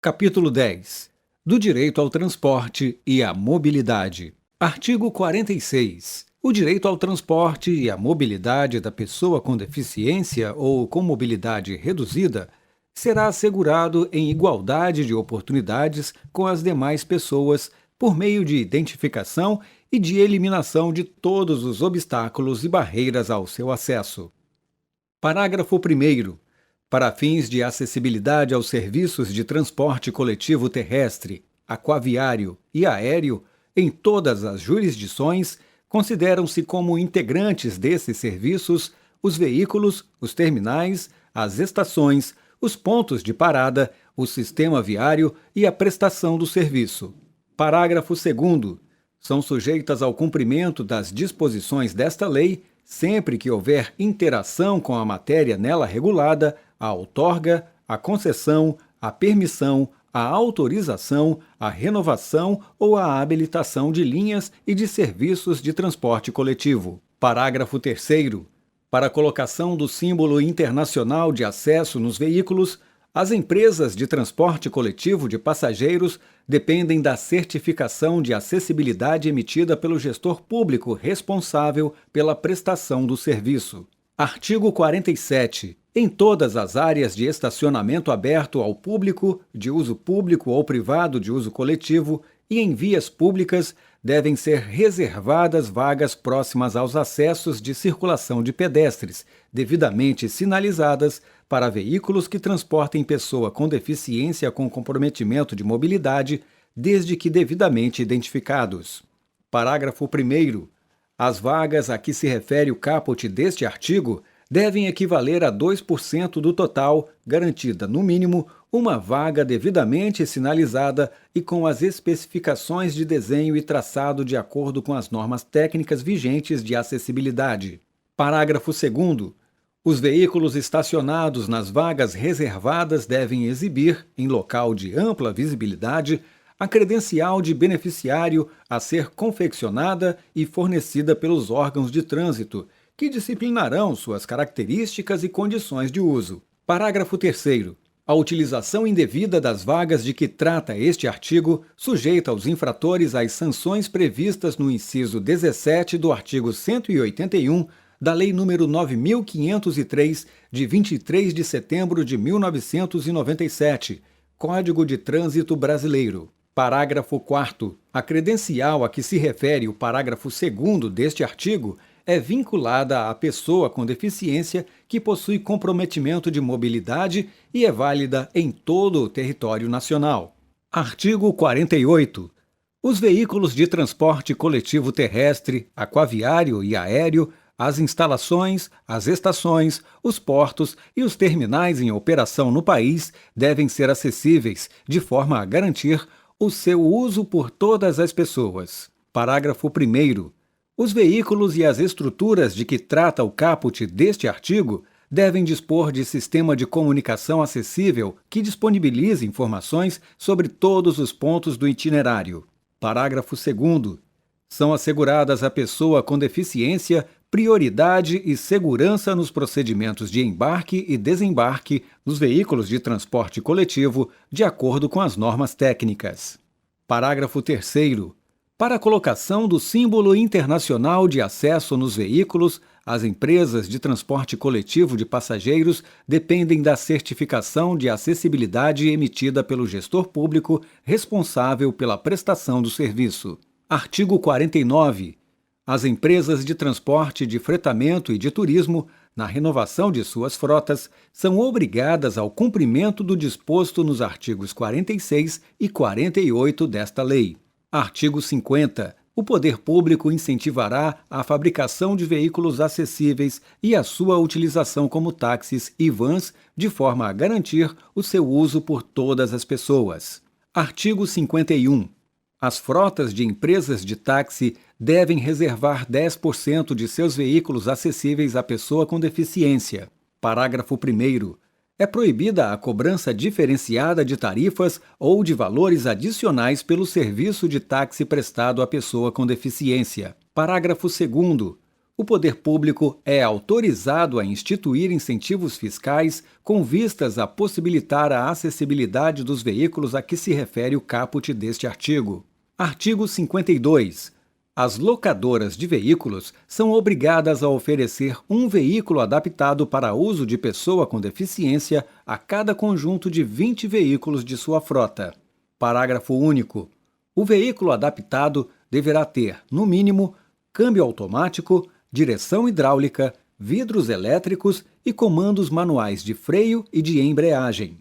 Capítulo 10. Do direito ao transporte e à mobilidade. Artigo 46. O direito ao transporte e à mobilidade da pessoa com deficiência ou com mobilidade reduzida será assegurado em igualdade de oportunidades com as demais pessoas por meio de identificação e de eliminação de todos os obstáculos e barreiras ao seu acesso. Parágrafo 1º. Para fins de acessibilidade aos serviços de transporte coletivo terrestre, aquaviário e aéreo, em todas as jurisdições, consideram-se como integrantes desses serviços os veículos, os terminais, as estações, os pontos de parada, o sistema viário e a prestação do serviço. Parágrafo 2º. São sujeitas ao cumprimento das disposições desta lei, sempre que houver interação com a matéria nela regulada, a outorga, a concessão, a permissão, a autorização, a renovação ou a habilitação de linhas e de serviços de transporte coletivo. Parágrafo 3º. Para a colocação do símbolo internacional de acesso nos veículos, as empresas de transporte coletivo de passageiros dependem da certificação de acessibilidade emitida pelo gestor público responsável pela prestação do serviço. Artigo 47. Em todas as áreas de estacionamento aberto ao público, de uso público ou privado de uso coletivo, e em vias públicas, devem ser reservadas vagas próximas aos acessos de circulação de pedestres, devidamente sinalizadas para veículos que transportem pessoa com deficiência com comprometimento de mobilidade, desde que devidamente identificados. Parágrafo 1º. As vagas a que se refere o caput deste artigo devem equivaler a 2% do total, garantida, no mínimo, uma vaga devidamente sinalizada e com as especificações de desenho e traçado de acordo com as normas técnicas vigentes de acessibilidade. Parágrafo 2º. Os veículos estacionados nas vagas reservadas devem exibir, em local de ampla visibilidade, a credencial de beneficiário a ser confeccionada e fornecida pelos órgãos de trânsito, que disciplinarão suas características e condições de uso. Parágrafo 3º. A utilização indevida das vagas de que trata este artigo sujeita os infratores às sanções previstas no inciso 17 do artigo 181 da Lei nº 9.503, de 23 de setembro de 1997, Código de Trânsito Brasileiro. Parágrafo 4º. A credencial a que se refere o parágrafo 2º deste artigo é vinculada à pessoa com deficiência que possui comprometimento de mobilidade e é válida em todo o território nacional. Artigo 48. Os veículos de transporte coletivo terrestre, aquaviário e aéreo, as instalações, as estações, os portos e os terminais em operação no país devem ser acessíveis, de forma a garantir o seu uso por todas as pessoas. Parágrafo 1º. Os veículos e as estruturas de que trata o caput deste artigo devem dispor de sistema de comunicação acessível que disponibilize informações sobre todos os pontos do itinerário. Parágrafo 2º. São asseguradas à pessoa com deficiência prioridade e segurança nos procedimentos de embarque e desembarque nos veículos de transporte coletivo, de acordo com as normas técnicas. Parágrafo 3º. Para a colocação do símbolo internacional de acesso nos veículos, as empresas de transporte coletivo de passageiros dependem da certificação de acessibilidade emitida pelo gestor público responsável pela prestação do serviço. Artigo 49. As empresas de transporte, de fretamento e de turismo, na renovação de suas frotas, são obrigadas ao cumprimento do disposto nos artigos 46 e 48 desta lei. Artigo 50. O poder público incentivará a fabricação de veículos acessíveis e a sua utilização como táxis e vans, de forma a garantir o seu uso por todas as pessoas. Artigo 51. As frotas de empresas de táxi devem reservar 10% de seus veículos acessíveis à pessoa com deficiência. Parágrafo 1º. É proibida a cobrança diferenciada de tarifas ou de valores adicionais pelo serviço de táxi prestado à pessoa com deficiência. Parágrafo 2º. O poder público é autorizado a instituir incentivos fiscais com vistas a possibilitar a acessibilidade dos veículos a que se refere o caput deste artigo. Artigo 52. As locadoras de veículos são obrigadas a oferecer um veículo adaptado para uso de pessoa com deficiência a cada conjunto de 20 veículos de sua frota. Parágrafo único. O veículo adaptado deverá ter, no mínimo, câmbio automático, direção hidráulica, vidros elétricos e comandos manuais de freio e de embreagem.